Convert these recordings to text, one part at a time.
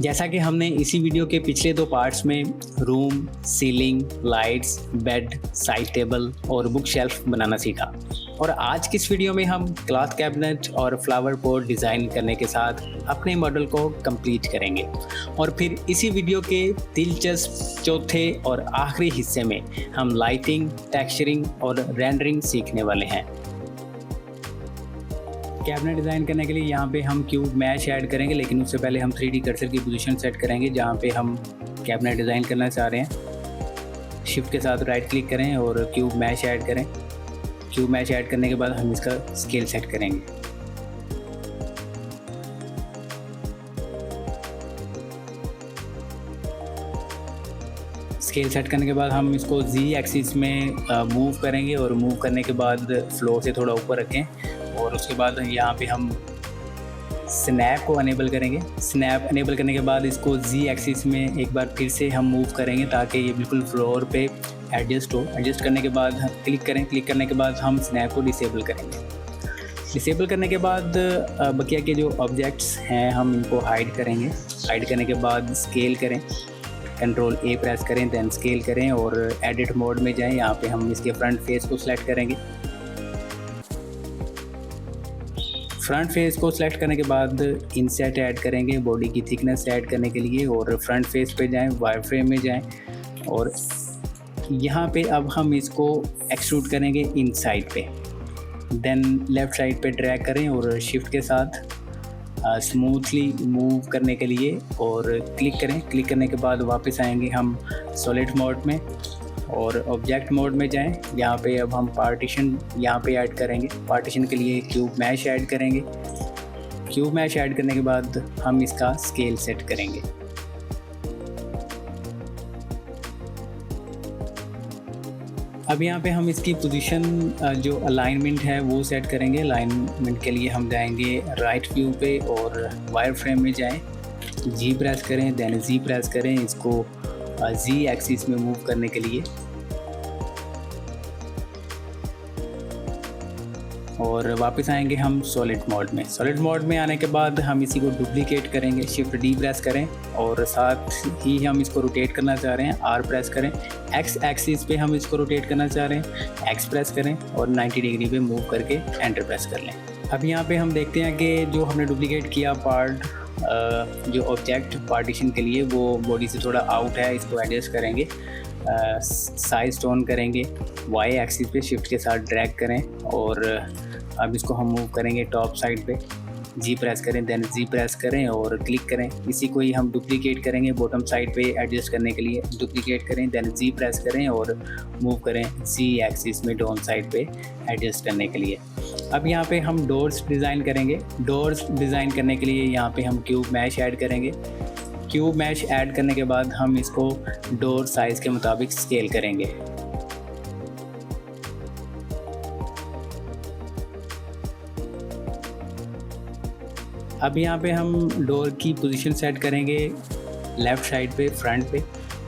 जैसा कि हमने इसी वीडियो के पिछले 2 पार्ट्स में room, ceiling, lights, bed, side table और बुक शेल्फ बनाना सीखा और आज की इस वीडियो में हम क्लॉथ कैबिनेट और फ्लावर पॉट डिज़ाइन करने के साथ अपने मॉडल को कंप्लीट करेंगे और फिर इसी वीडियो के दिलचस्प चौथे और आखिरी हिस्से में हम लाइटिंग, टेक्सचरिंग और रेंडरिंग सीखने वाले हैं। कैबिनेट डिज़ाइन करने के लिए यहाँ पे हम क्यूब मैश ऐड करेंगे, लेकिन उससे पहले हम 3D कर्सर की पोजीशन सेट करेंगे जहाँ पे हम कैबिनेट डिज़ाइन करना चाह रहे हैं। शिफ्ट के साथ राइट क्लिक करें और क्यूब मैश ऐड करें। क्यूब मैश ऐड करने के बाद हम इसका स्केल सेट करेंगे। स्केल सेट करने के बाद हम इसको Z एक्सिस में मूव करेंगे और मूव करने के बाद फ्लोर से थोड़ा ऊपर रखें और उसके बाद यहाँ पे हम स्नैप को अनेबल करेंगे। स्नैप अनेबल करने के बाद इसको Z एक्सिस में एक बार फिर से हम मूव करेंगे ताकि ये बिल्कुल फ्लोर पे एडजस्ट हो। एडजस्ट करने के बाद क्लिक करें। क्लिक करने के बाद हम स्नैप को डिसेबल करेंगे। डिसेबल करने के बाद बकिया के जो ऑब्जेक्ट्स हैं हम इनको हाइड करेंगे। हाइड करने के बाद स्केल करें, Ctrl A प्रेस करें, देन स्केल करें और एडिट मोड में जाएं। यहाँ पे हम इसके फ्रंट फेस को सिलेक्ट करेंगे। फ्रंट फेस को सिलेक्ट करने के बाद इनसेट ऐड करेंगे बॉडी की थिकनेस ऐड करने के लिए और फ्रंट फेस पे जाएं, वायर फ्रेम में जाएं और यहाँ पे अब हम इसको एक्सट्रूड करेंगे इनसाइड पे। देन लेफ़्ट साइड पे ड्रैग करें और शिफ्ट के साथ स्मूथली मूव करने के लिए और क्लिक करें। क्लिक करने के बाद वापस आएंगे हम सॉलिड मोड में और ऑब्जेक्ट मोड में जाएं। यहाँ पे अब हम पार्टीशन यहाँ पे ऐड करेंगे। पार्टीशन के लिए क्यूब मैश ऐड करेंगे। क्यूब मैश ऐड करने के बाद हम इसका स्केल सेट करेंगे। अब यहाँ पे हम इसकी पोजीशन जो अलाइनमेंट है वो सेट करेंगे। अलाइनमेंट के लिए हम जाएंगे राइट व्यू पे और वायर फ्रेम में जाएं, जी प्रेस करें, देन जी प्रेस करें इसको जी एक्सिस में मूव करने के लिए और वापस आएंगे हम सॉलिड मोड में। सॉलिड मोड में आने के बाद हम इसी को डुप्लीकेट करेंगे। शिफ्ट डी प्रेस करें और साथ ही हम इसको रोटेट करना चाह रहे हैं, आर प्रेस करें। एक्स एक्सिस पे हम इसको रोटेट करना चाह रहे हैं, एक्स प्रेस करें और 90 डिग्री पे मूव करके एंटर प्रेस कर लें। अब यहाँ पे हम देखते हैं कि जो हमने डुप्लीकेट किया पार्ट जो ऑब्जेक्ट पार्टीशन के लिए वो बॉडी से थोड़ा आउट है, इसको एडजस्ट करेंगे। साइज टोन करेंगे, वाई एक्सिस पे शिफ्ट के साथ ड्रैग करें और अब इसको हम मूव करेंगे टॉप साइड पे। जी प्रेस करें, देन जी प्रेस करें और क्लिक करें। इसी को ही हम डुप्लीकेट करेंगे बॉटम साइड पे एडजस्ट करने के लिए। डुप्लीकेट करें, देन जी प्रेस करें और मूव करें जी एक्सिस में डाउन साइड पे एडजस्ट करने के लिए। अब यहाँ पे हम डोर्स डिज़ाइन करेंगे। डोर्स डिज़ाइन करने के लिए यहाँ पे हम क्यूब मैश ऐड करेंगे। क्यूब मैश ऐड करने के बाद हम इसको डोर साइज़ के मुताबिक स्केल करेंगे। अब यहाँ पे हम डोर की पोजीशन सेट करेंगे लेफ़्ट साइड पे, फ्रंट पे।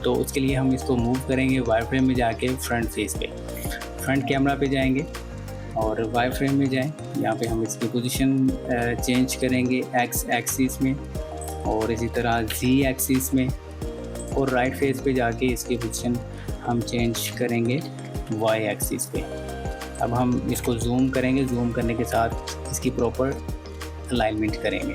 तो उसके लिए हम इसको मूव करेंगे वायर फ्रेम में जाके फ्रंट फेस पे। फ्रंट कैमरा पे जाएंगे और वायर फ्रेम में जाएं। यहाँ पे हम इसकी पोजीशन चेंज करेंगे एक्स एक्सिस में और इसी तरह जी एक्सिस में और राइट फेस पे जाके इसकी पोजीशन हम चेंज करेंगे वाई एक्सिस पे। अब हम इसको जूम करेंगे। जूम करने के साथ इसकी प्रॉपर अलाइनमेंट करेंगे।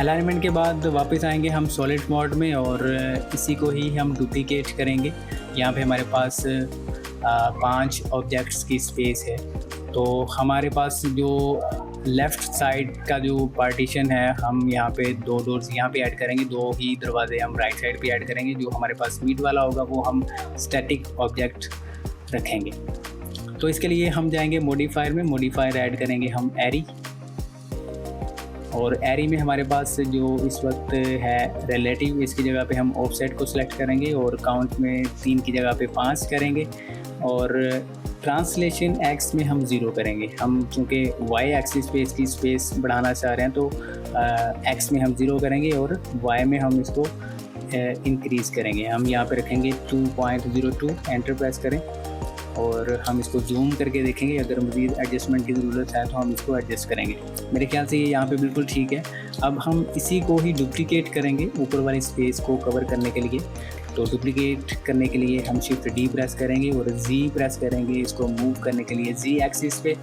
अलाइनमेंट के बाद वापस आएंगे हम सॉलिड मोड में और इसी को ही हम डुप्लीकेट करेंगे। यहाँ पे हमारे पास 5 ऑब्जेक्ट्स की स्पेस है। तो हमारे पास जो लेफ़्ट साइड का जो पार्टीशन है हम यहाँ पे 2 डोर्स यहाँ पे ऐड करेंगे। 2 ही दरवाजे हम राइट साइड पे ऐड करेंगे। जो हमारे पास मीट वाला होगा वो हम स्टैटिक ऑब्जेक्ट रखेंगे। तो इसके लिए हम जाएंगे मॉडिफायर में। मॉडिफायर ऐड करेंगे हम एरी और एरी में हमारे पास जो इस वक्त है रिलेटिव, इसकी जगह पे हम ऑफसेट को सिलेक्ट करेंगे और काउंट में 3 की जगह पे 5 करेंगे और ट्रांसलेशन एक्स में हम 0 करेंगे। हम चूँकि वाई एक्सिस पे इसकी स्पेस बढ़ाना चाह रहे हैं तो एक्स में हम 0 करेंगे और वाई में हम इसको इंक्रीज़ करेंगे। हम यहाँ पे रखेंगे 2.02, एंटर प्रेस करें और हम इसको जूम करके देखेंगे। अगर मज़ीद एडजस्टमेंट की ज़रूरत है तो हम इसको एडजस्ट करेंगे। मेरे ख्याल से ये यहाँ पे बिल्कुल ठीक है। अब हम इसी को ही डुप्लिकेट करेंगे ऊपर वाली स्पेस को कवर करने के लिए। तो डुप्लिकेट करने के लिए हम शिफ्ट डी प्रेस करेंगे और जी प्रेस करेंगे इसको मूव करने के लिए जी एक्सिस पे।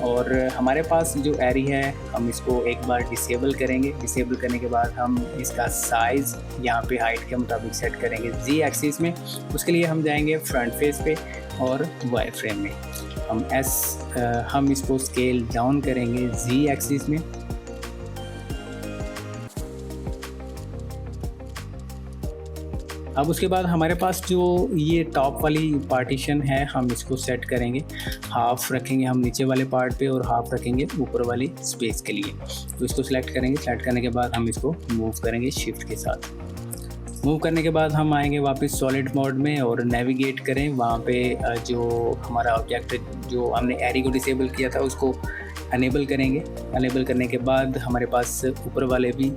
और हमारे पास जो एरी है हम इसको एक बार डिसेबल करेंगे। डिसेबल करने के बाद हम इसका साइज़ यहाँ पे हाइट के मुताबिक सेट करेंगे जी एक्सिस में। उसके लिए हम जाएंगे फ्रंट फेस पे और वाई फ्रेम में हम इसको स्केल डाउन करेंगे जी एक्सिस में। अब उसके बाद हमारे पास जो ये टॉप वाली पार्टीशन है हम इसको सेट करेंगे। हाफ़ रखेंगे हम नीचे वाले पार्ट पे और हाफ़ रखेंगे ऊपर वाली स्पेस के लिए। तो इसको सिलेक्ट करेंगे। सेलेक्ट करने के बाद हम इसको मूव करेंगे शिफ्ट के साथ। मूव करने के बाद हम आएंगे वापस सॉलिड मोड में और नेविगेट करें वहाँ पे जो हमारा ऑब्जेक्ट जो हमने एरी को डिसेबल किया था उसको अनेबल करेंगे। अनेबल करने के बाद हमारे पास ऊपर वाले भी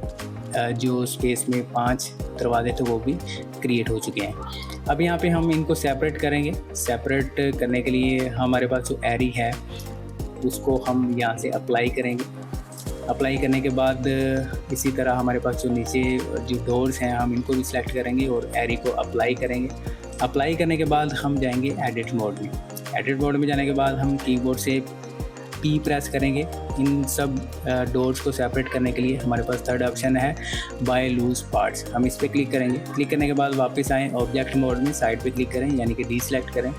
जो स्पेस में 5 दरवाजे थे वो भी क्रिएट हो चुके हैं। अब यहाँ पे हम इनको सेपरेट करेंगे। सेपरेट करने के लिए हमारे पास जो एरी है उसको हम यहाँ से अप्लाई करेंगे। अप्लाई करने के बाद इसी तरह हमारे पास जो नीचे जो डोर्स हैं हम इनको भी सिलेक्ट करेंगे और एरी को अप्लाई करेंगे। अप्लाई करने के बाद हम जाएंगे एडिट मोड में। एडिट मोड में जाने के बाद हम कीबोर्ड से पी प्रेस करेंगे। इन सब डोर्स को सेपरेट करने के लिए हमारे पास थर्ड ऑप्शन है बाय लूज पार्ट्स। हम इस पर क्लिक करेंगे। क्लिक करने के बाद वापस आएँ ऑब्जेक्ट मोड में, साइड पे क्लिक करें यानी कि डी सेलेक्ट करें।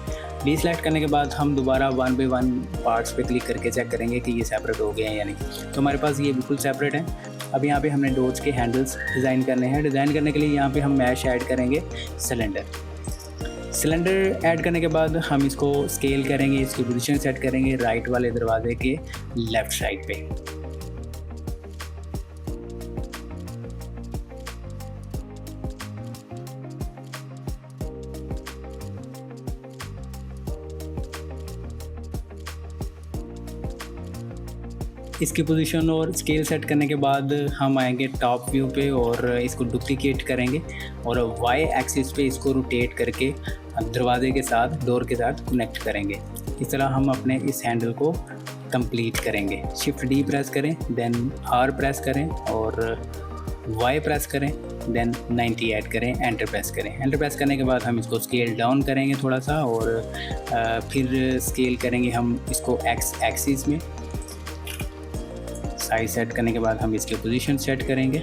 डी सेलेक्ट करने के बाद हम दोबारा 1 बाय 1 पार्ट्स पे क्लिक करके चेक करेंगे कि ये सेपरेट हो गए हैं या नहीं। तो हमारे पास ये बिल्कुल सेपरेट है। अब यहाँ पे हमने डोर्स के हैंडल्स डिज़ाइन करने हैं। डिज़ाइन करने के लिए यहाँ पे हम मैश ऐड करेंगे सिलेंडर ऐड करने के बाद हम इसको स्केल करेंगे, इसकी पोजीशन सेट करेंगे राइट वाले दरवाजे के लेफ़्ट साइड पे। इसकी पोजीशन और स्केल सेट करने के बाद हम आएंगे टॉप व्यू पे और इसको डुप्लीकेट करेंगे और वाई एक्सिस पे इसको रोटेट करके दरवाजे के साथ डोर के साथ कनेक्ट करेंगे। इस तरह हम अपने इस हैंडल को कंप्लीट करेंगे। शिफ्ट डी प्रेस करें, देन आर प्रेस करें और वाई प्रेस करें, देन 90 ऐड करें, एंटर प्रेस करें। एंटर प्रेस करने के बाद हम इसको स्केल डाउन करेंगे थोड़ा सा और फिर स्केल करेंगे हम इसको एक्स एक्सिस में। साइज सेट करने के बाद हम इसकी पोजीशन सेट करेंगे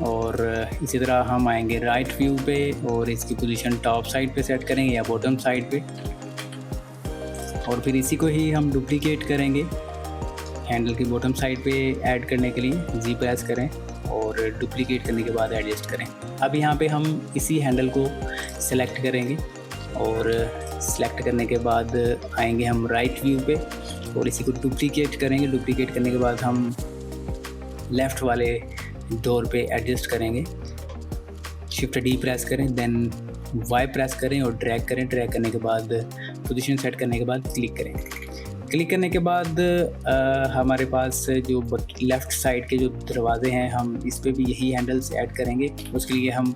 और इसी तरह हम आएंगे राइट व्यू पे और इसकी पोजीशन टॉप साइड पे सेट करेंगे या बॉटम साइड पे और फिर इसी को ही हम डुप्लीकेट करेंगे हैंडल की बॉटम साइड पे ऐड करने के लिए जी प्रेस करें और डुप्लीकेट करने के बाद एडजस्ट करें। अब यहाँ पे हम इसी हैंडल को सेलेक्ट करेंगे और सेलेक्ट करने के बाद आएंगे हम राइट व्यू पे और इसी को डुप्लीकेट करेंगे। डुप्लीकेट करने के बाद हम लेफ़्ट वाले डोर पे एडजस्ट करेंगे। शिफ्ट डी प्रेस करें, देन वाई प्रेस करें और ड्रैग करें। ड्रैग करने के बाद पोजीशन सेट करने के बाद क्लिक करें। क्लिक करने के बाद हमारे पास जो लेफ़्ट साइड के जो दरवाजे हैं हम इस पे भी यही हैंडल्स ऐड करेंगे। उसके लिए हम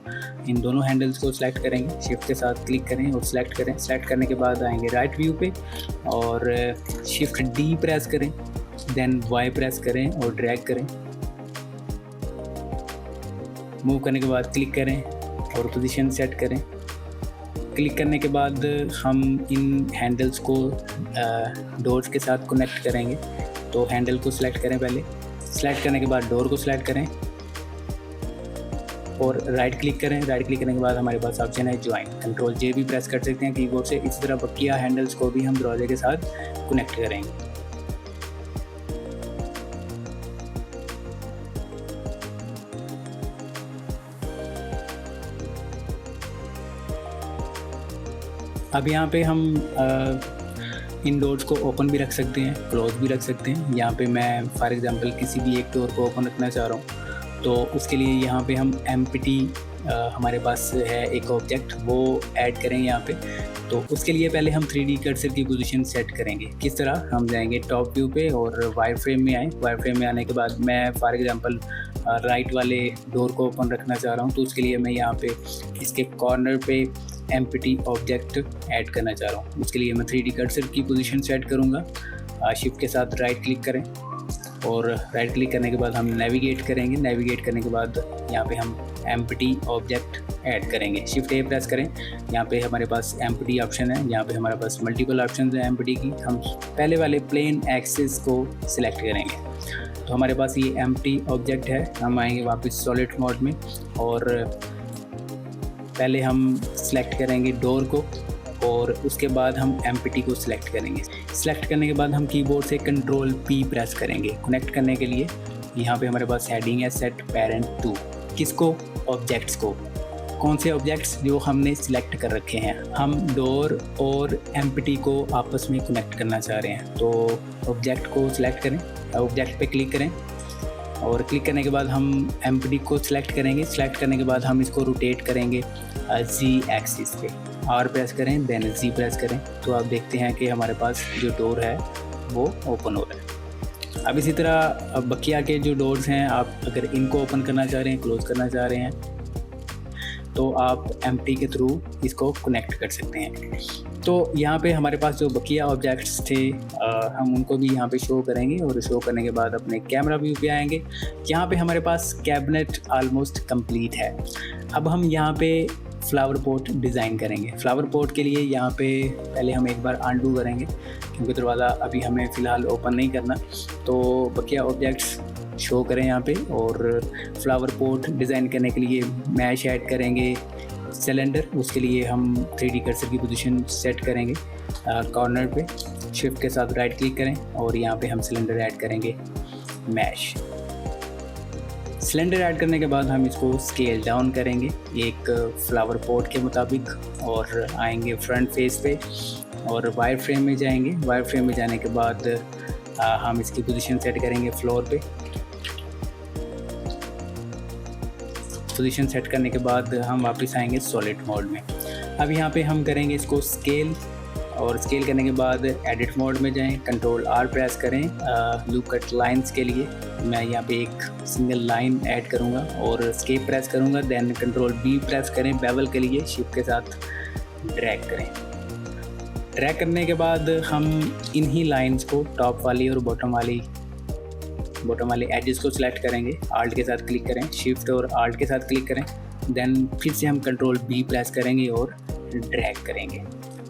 इन दोनों हैंडल्स को सिलेक्ट करेंगे। शिफ्ट के साथ क्लिक करें और सिलेक्ट करें। सिलेक्ट करने के बाद आएंगे राइट व्यू पे और शिफ्ट डी प्रेस करें, देन वाई प्रेस करें और ड्रैग करें। मूव करने के बाद क्लिक करें और पोजीशन सेट करें। क्लिक करने के बाद हम इन हैंडल्स को डोर्स के साथ कनेक्ट करेंगे। तो हैंडल को सिलेक्ट करें पहले। सिलेक्ट करने के बाद डोर को सिलेक्ट करें और राइट क्लिक करें। राइट क्लिक करने के बाद हमारे पास ऑप्शन है ज्वाइन। कंट्रोल जे भी प्रेस कर सकते हैं कीबोर्ड से। इसी तरह बकिया हैंडल्स को भी हम दरवाजे के साथ कनेक्ट करेंगे। अब यहाँ पे हम इन डोर्स को ओपन भी रख सकते हैं, क्लोज भी रख सकते हैं। यहाँ पे मैं फॉर एग्जांपल किसी भी एक डोर को ओपन रखना चाह रहा हूँ तो उसके लिए यहाँ पे हम एम्प्टी हमारे पास है एक ऑब्जेक्ट वो ऐड करें यहाँ पे। तो उसके लिए पहले हम 3D कर्सर की पोजीशन सेट करेंगे। किस तरह, हम जाएंगे टॉप व्यू पे और वायर फ्रेम में आए। वायर फ्रेम में आने के बाद मैं फॉर एग्जांपल राइट वाले डोर को ओपन रखना चाह रहा हूँ, तो उसके लिए मैं यहाँ पे इसके कॉर्नर पे एम्प्टी ऑब्जेक्ट ऐड करना चाह रहा हूँ। उसके लिए मैं 3D कर्सर की पोजीशन सेट करूँगा। शिफ्ट के साथ राइट क्लिक करें और राइट क्लिक करने के बाद हम नेविगेट करेंगे। नेविगेट करने के बाद यहाँ पे हम एम्प्टी ऑब्जेक्ट ऐड करेंगे। शिफ्ट ए प्रेस करें। यहाँ पे हमारे पास एम्प्टी ऑप्शन है, यहाँ पे हमारे पास मल्टीपल ऑप्शन है एम्प्टी की। हम पहले वाले प्लेन एक्सिस को सिलेक्ट करेंगे, तो हमारे पास ये एम्प्टी ऑब्जेक्ट है। हम आएंगे वापस सॉलिड मोड में और पहले हम सिलेक्ट करेंगे डोर को और उसके बाद हम एम्प्टी को सिलेक्ट करेंगे। सिलेक्ट करने के बाद हम कीबोर्ड से कंट्रोल P प्रेस करेंगे। कनेक्ट करने के लिए यहाँ पे हमारे पास हेडिंग है सेट पेरेंट टू। किसको? ऑब्जेक्ट्स को। कौन से ऑब्जेक्ट्स? जो हमने सिलेक्ट कर रखे हैं। हम डोर और एम्प्टी को आपस में कनेक्ट करना चाह रहे हैं, तो ऑब्जेक्ट को सिलेक्ट करें, ऑब्जेक्ट पे क्लिक करें और क्लिक करने के बाद हम एम्प्टी को सिलेक्ट करेंगे। सिलेक्ट करने के बाद हम इसको रोटेट करेंगे Z एक्सिस पे। R प्रेस करें, देन Z प्रेस करें, तो आप देखते हैं कि हमारे पास जो डोर है वो ओपन हो रहा है। अब इसी तरह बकिया के जो डोर्स हैं, आप अगर इनको ओपन करना चाह रहे हैं, क्लोज़ करना चाह रहे हैं, तो आप एम्प्टी के थ्रू इसको कनेक्ट कर सकते हैं। तो यहाँ पे हमारे पास जो बकिया ऑब्जेक्ट्स थे हम उनको भी यहाँ पे शो करेंगे और शो करने के बाद अपने कैमरा व्यू पे आएंगे। यहाँ पे हमारे पास कैबिनेट ऑलमोस्ट कंप्लीट है। अब हम यहाँ पे फ्लावर पॉट डिज़ाइन करेंगे। फ्लावर पॉट के लिए यहाँ पे पहले हम एक बार अनडू करेंगे, क्योंकि दरवाज़ा अभी हमें फ़िलहाल ओपन नहीं करना। तो बकिया ऑब्जेक्ट्स शो करें यहाँ पे और फ्लावर पॉट डिज़ाइन करने के लिए मैश ऐड करेंगे सिलेंडर। उसके लिए हम 3D कर्सर की पोजीशन सेट करेंगे कॉर्नर पे। शिफ्ट के साथ राइट क्लिक करें और यहाँ पे हम सिलेंडर ऐड करेंगे मैश। सिलेंडर ऐड करने के बाद हम इसको स्केल डाउन करेंगे एक फ्लावर पॉट के मुताबिक और आएंगे फ्रंट फेस पे और वायर फ्रेम में जाएंगे। वायर फ्रेम में जाने के बाद हम इसकी पोजीशन सेट करेंगे फ्लोर पे। पोजीशन सेट करने के बाद हम वापस आएंगे सॉलिड मोड में। अब यहाँ पे हम करेंगे इसको स्केल और स्केल करने के बाद एडिट मोड में जाएं, कंट्रोल R प्रेस करें लूप कट लाइंस के लिए। मैं यहाँ पे एक सिंगल लाइन ऐड करूँगा और स्केप प्रेस करूँगा, देन कंट्रोल B प्रेस करें बेवल के लिए। शिफ्ट के साथ ड्रैग करें। ड्रैग करने के बाद हम इन्हीं लाइंस को टॉप वाली और बॉटम वाले एजेस को सिलेक्ट करेंगे। आल्ट के साथ क्लिक करें, शिफ्ट और आल्ट के साथ क्लिक करें, देन फिर से हम कंट्रोल B प्रेस करेंगे और ड्रैग करेंगे।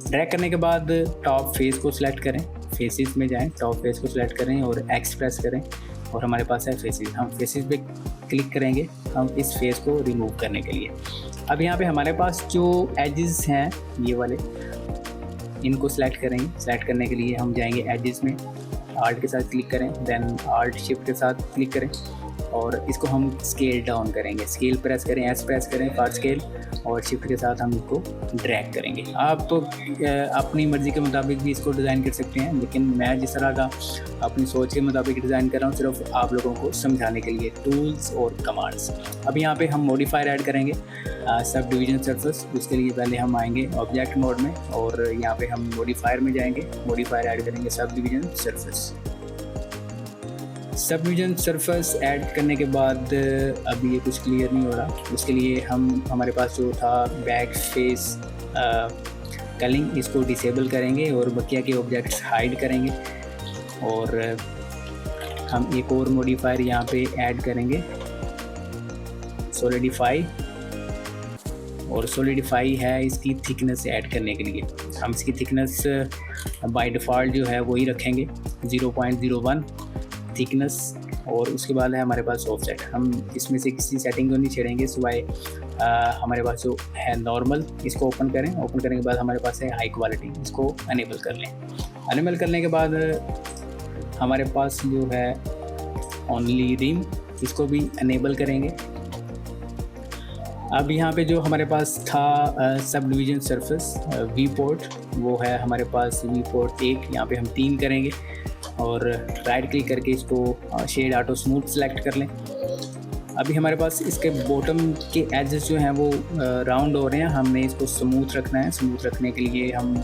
ड्रैग करने के बाद टॉप फेस को सिलेक्ट करें, फेसेस में जाएं, टॉप फेस को सिलेक्ट करें और X प्रेस करें और हमारे पास है फेसेस। हम फेसेस पे क्लिक करेंगे हम इस फेस को रिमूव करने के लिए। अब यहाँ पे हमारे पास जो एजेस हैं ये वाले, इनको सिलेक्ट करेंगे। सिलेक्ट करने के लिए हम जाएंगे एजेस में, आल्ट के साथ क्लिक करें, देन आल्ट शिफ्ट के साथ क्लिक करें और इसको हम स्केल डाउन करेंगे। स्केल प्रेस करें, S प्रेस करें फॉर स्केल और शिफ्ट के साथ हम इसको ड्रैग करेंगे। आप अपनी मर्ज़ी के मुताबिक भी इसको डिज़ाइन कर सकते हैं, लेकिन मैं जिस तरह का अपनी सोच के मुताबिक डिज़ाइन कर रहा हूँ सिर्फ आप लोगों को समझाने के लिए, टूल्स और कमांड्स। अब यहाँ पे हम मॉडिफायर ऐड करेंगे सब डिवीज़न सरफेस। उसके लिए पहले हम आएंगे ऑब्जेक्ट मोड में और यहाँ पे हम मॉडिफायर में जाएंगे, मॉडिफायर ऐड करेंगे sub division surface. Sub division surface add करने के बाद अभी ये कुछ क्लियर नहीं हो रहा, उसके लिए हम हमारे पास जो था बैक फेस कलिंग, इसको डिसेबल करेंगे और बकिया के ऑब्जेक्ट्स हाइड करेंगे और हम एक और मॉडिफायर यहाँ पे ऐड करेंगे सॉलिडिफाई, और सॉलिडिफाई है इसकी थिकनेस ऐड करने के लिए। हम इसकी थिकनेस बाय डिफ़ॉल्ट जो है वही रखेंगे 0.01 थिकनेस और उसके बाद है हमारे पास ऑफसेट। हम इसमें से किसी सेटिंग को नहीं छेड़ेंगे सिवाय हमारे पास जो है नॉर्मल, इसको ओपन करें। ओपन करने के बाद हमारे पास है हाई क्वालिटी, इसको अनेबल कर लें। अनेबल करने के बाद हमारे पास जो है ओनली रिम, इसको भी अनेबल करेंगे। अब यहाँ पे जो हमारे पास था sub division surface we port, वो है हमारे पास वी पोर्ट 1, यहाँ पे हम 3 करेंगे और राइट क्लिक करके इसको शेड ऑटो स्मूथ सेलेक्ट कर लें। अभी हमारे पास इसके बॉटम के एजेस जो हैं वो राउंड हो रहे हैं, हमने इसको स्मूथ रखना है। स्मूथ रखने के लिए हम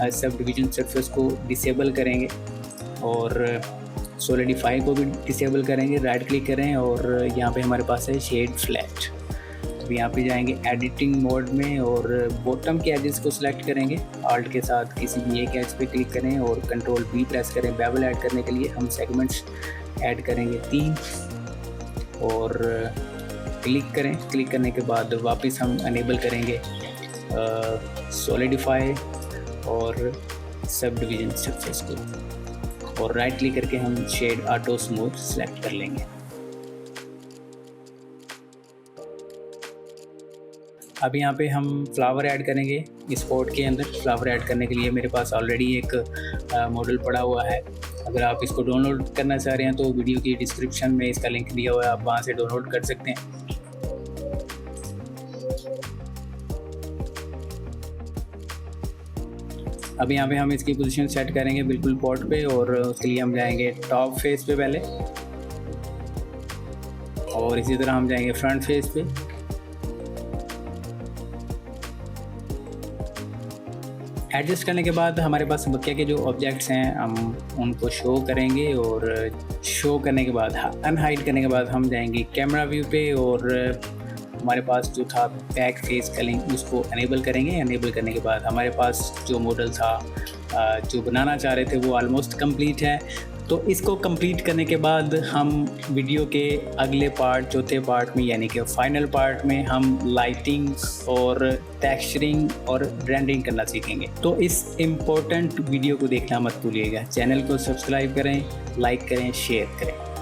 सब डिवीज़न सरफेस को डिसेबल करेंगे और सॉलिडिफाई को भी डिसेबल करेंगे, राइट क्लिक करें और यहाँ पे हमारे पास है शेड फ्लैट। अब यहाँ पे जाएंगे एडिटिंग मोड में और बॉटम के एजेस को सिलेक्ट करेंगे, ऑल्ट के साथ किसी भी एक एज पे क्लिक करें और कंट्रोल बी प्रेस करें। बेवल ऐड करने के लिए हम सेगमेंट्स ऐड करेंगे 3 और क्लिक करें। क्लिक करने के बाद वापस हम अनेबल करेंगे सॉलिडिफाई और सब डिवीजन सरफेस को और राइट क्लिक करके हम शेड ऑटो स्मूथ सेलेक्ट कर लेंगे। अब यहाँ पे हम फ्लावर ऐड करेंगे इस कोड के अंदर। फ्लावर ऐड करने के लिए मेरे पास ऑलरेडी एक मॉडल पड़ा हुआ है। अगर आप इसको डाउनलोड करना चाह रहे हैं तो वीडियो की डिस्क्रिप्शन में इसका लिंक दिया हुआ है, आप वहाँ से डाउनलोड कर सकते हैं। अब यहाँ पे हम इसकी पोजीशन सेट करेंगे बिल्कुल पॉट पे और उसके लिए हम जाएंगे टॉप फेस पे पहले और इसी तरह हम जाएंगे फ्रंट फेस पे। एडजस्ट करने के बाद हमारे पास बकिया के जो ऑब्जेक्ट्स हैं हम उनको शो करेंगे और शो करने के बाद अनहाइड करने के बाद हम जाएंगे कैमरा व्यू पे और हमारे पास जो था बैक फेस कलिंग उसको अनेबल करेंगे। अनेबल करने के बाद हमारे पास जो मॉडल था जो बनाना चाह रहे थे वो ऑलमोस्ट कंप्लीट है। तो इसको कंप्लीट करने के बाद हम वीडियो के अगले पार्ट चौथे पार्ट में यानी कि फाइनल पार्ट में हम लाइटिंग और टेक्सचरिंग और ब्रांडिंग करना सीखेंगे। तो इस इम्पोर्टेंट वीडियो को देखना मत भूलिएगा। चैनल को सब्सक्राइब करें, लाइक करें, शेयर करें।